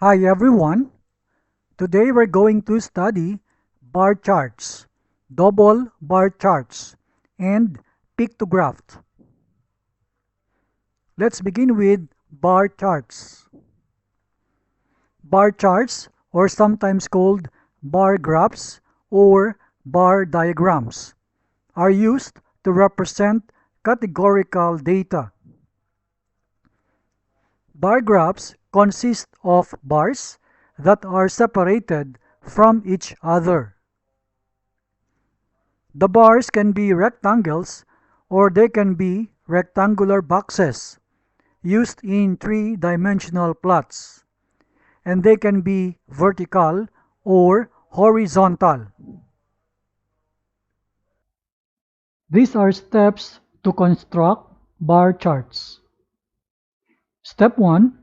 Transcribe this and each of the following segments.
Hi everyone. Today we're going to study bar charts, double bar charts, and pictograph. Let's begin with bar charts. Bar charts, or sometimes called bar graphs or bar diagrams, are used to represent categorical data. Bar graphs consist of bars that are separated from each other. The bars can be rectangles or they can be rectangular boxes used in three-dimensional plots, and they can be vertical or horizontal. These are steps to construct bar charts. Step 1.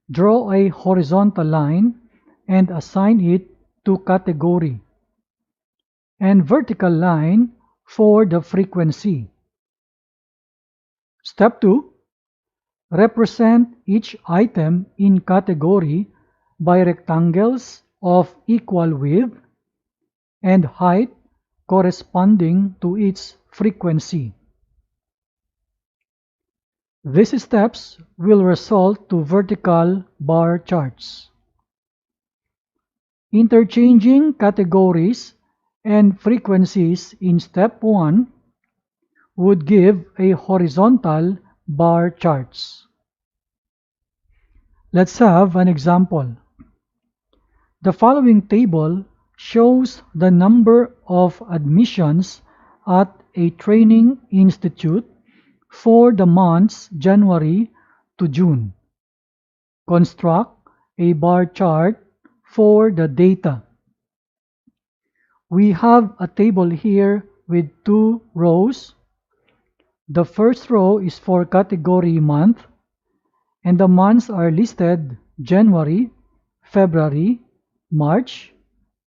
Draw a horizontal line and assign it to category, and vertical line for the frequency. Step 2. Represent each item in category by rectangles of equal width and height corresponding to its frequency. These steps will result to vertical bar charts. Interchanging categories and frequencies in step 1 would give a horizontal bar charts. Let's have an example. The following table shows the number of admissions at a training institute for the months January to June. Construct a bar chart for the data. We have a table here with two rows. The first row is for category month, and the months are listed January, February, March,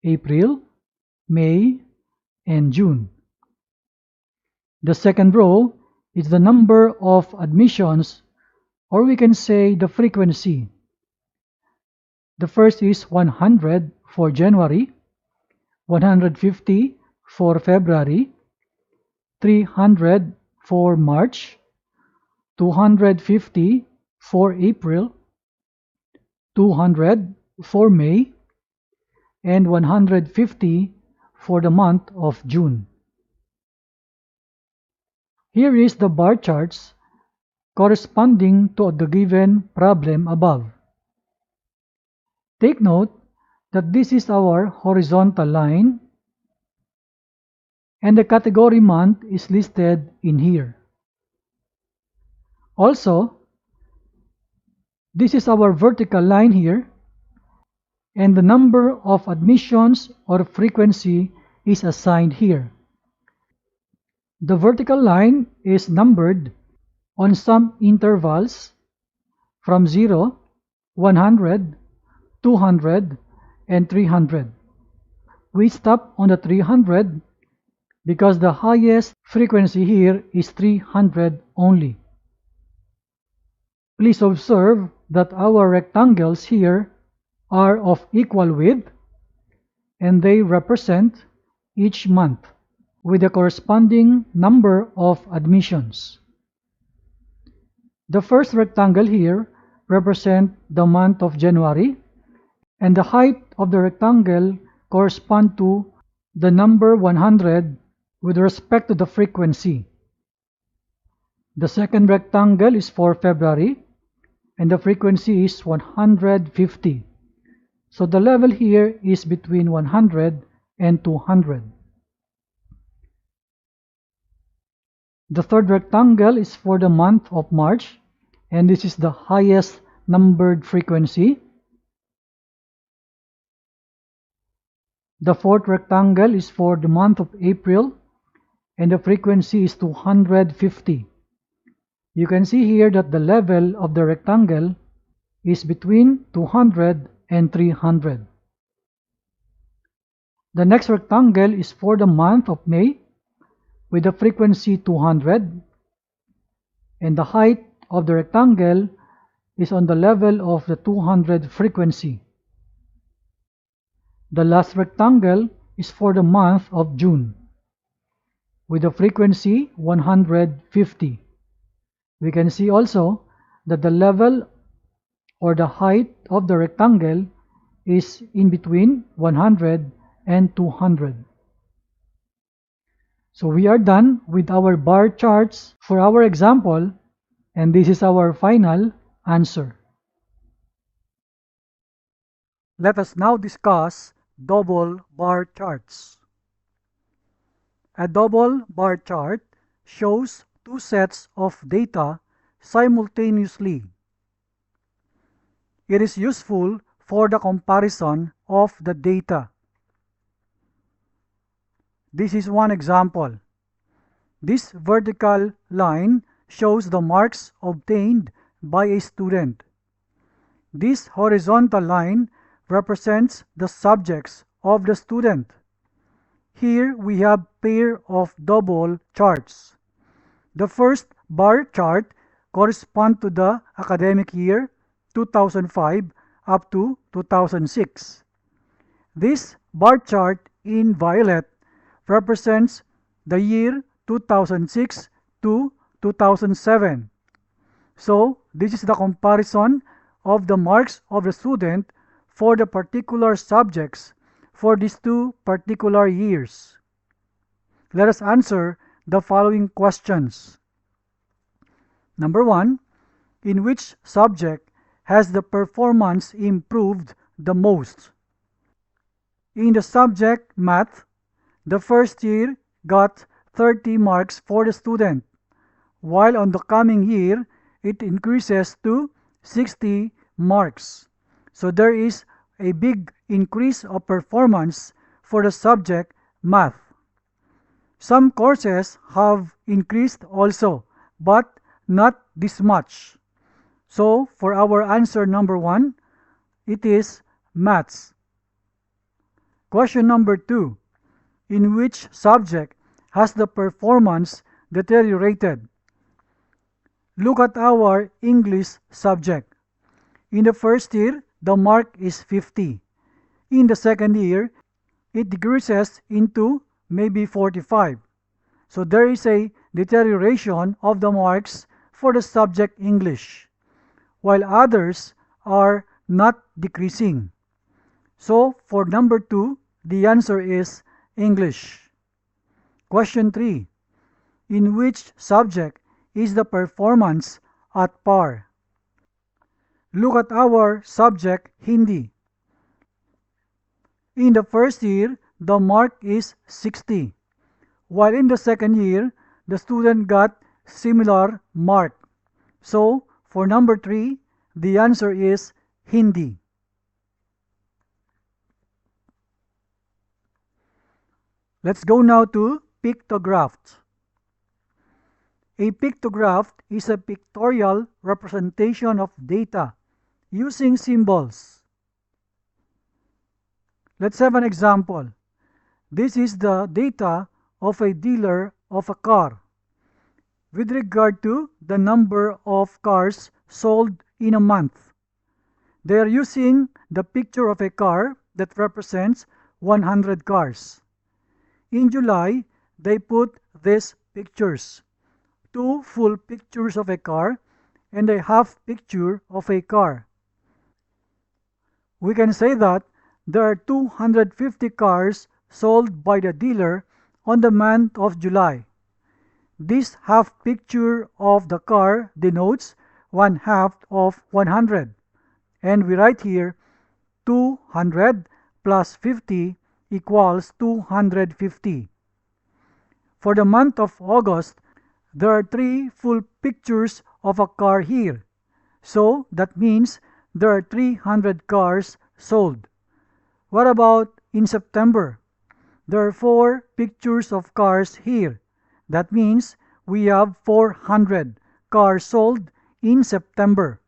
April, May, and June. The second row is the number of admissions, or we can say the frequency. The first is 100 for January, 150 for February, 300 for March, 250 for April, 200 for May, and 150 for the month of June. Here is the bar charts corresponding to the given problem above. Take note that this is our horizontal line, and the category month is listed in here. Also, this is our vertical line here, and the number of admissions or frequency is assigned here. The vertical line is numbered on some intervals from 0, 100, 200, and 300. We stop on the 300 because the highest frequency here is 300 only. Please observe that our rectangles here are of equal width, and they represent each month with the corresponding number of admissions. The first rectangle here represents the month of January, and the height of the rectangle corresponds to the number 100 with respect to the frequency. The second rectangle is for February, and the frequency is 150. So the level here is between 100 and 200. The third rectangle is for the month of March, and this is the highest numbered frequency. The fourth rectangle is for the month of April, and the frequency is 250. You can see here that the level of the rectangle is between 200 and 300. The next rectangle is for the month of May with the frequency 200, and the height of the rectangle is on the level of the 200 frequency. The last rectangle is for the month of June, with the frequency 150. We can see also that the level or the height of the rectangle is in between 100 and 200. So we are done with our bar charts for our example, and this is our final answer. Let us now discuss double bar charts. A double bar chart shows two sets of data simultaneously. It is useful for the comparison of the data. This is one example. This vertical line shows the marks obtained by a student. This horizontal line represents the subjects of the student. Here we have pair of double charts. The first bar chart corresponds to the academic year 2005 up to 2006. This bar chart in violet represents the year 2006 to 2007. So this is the comparison of the marks of the student for the particular subjects for these two particular years. Let us answer the following questions. Number 1, in which subject has the performance improved the most? In the subject math, the first year got 30 marks for the student, while on the coming year it increases to 60 marks. So there is a big increase of performance for the subject math. Some courses have increased also, but not this much. So for our answer number 1, it is maths. Question number 2, in which subject has the performance deteriorated? Look at our English subject. In the first year, the mark is 50. In the second year, it decreases into maybe 45. So there is a deterioration of the marks for the subject English, while others are not decreasing. So for number 2, the answer is English. Question 3, in which subject is the performance at par? Look at our subject Hindi. In the first year, the mark is 60, while in the second year, the student got similar mark. So for number 3, the answer is Hindi. Let's go now to pictograph. A pictograph is a pictorial representation of data using symbols. Let's have an example. This is the data of a dealer of a car with regard to the number of cars sold in a month. They are using the picture of a car that represents 100 cars. In July, they put these pictures: 2 full pictures of a car and a half picture of a car. We can say that there are 250 cars sold by the dealer on the month of July. This half picture of the car denotes 1/2 of 100, and we write here 200 plus 50 equals 250. For the month of August, there are 3 full pictures of a car here, so that means there are 300 cars sold. What about in September? There are 4 pictures of cars here. That means we have 400 cars sold in September.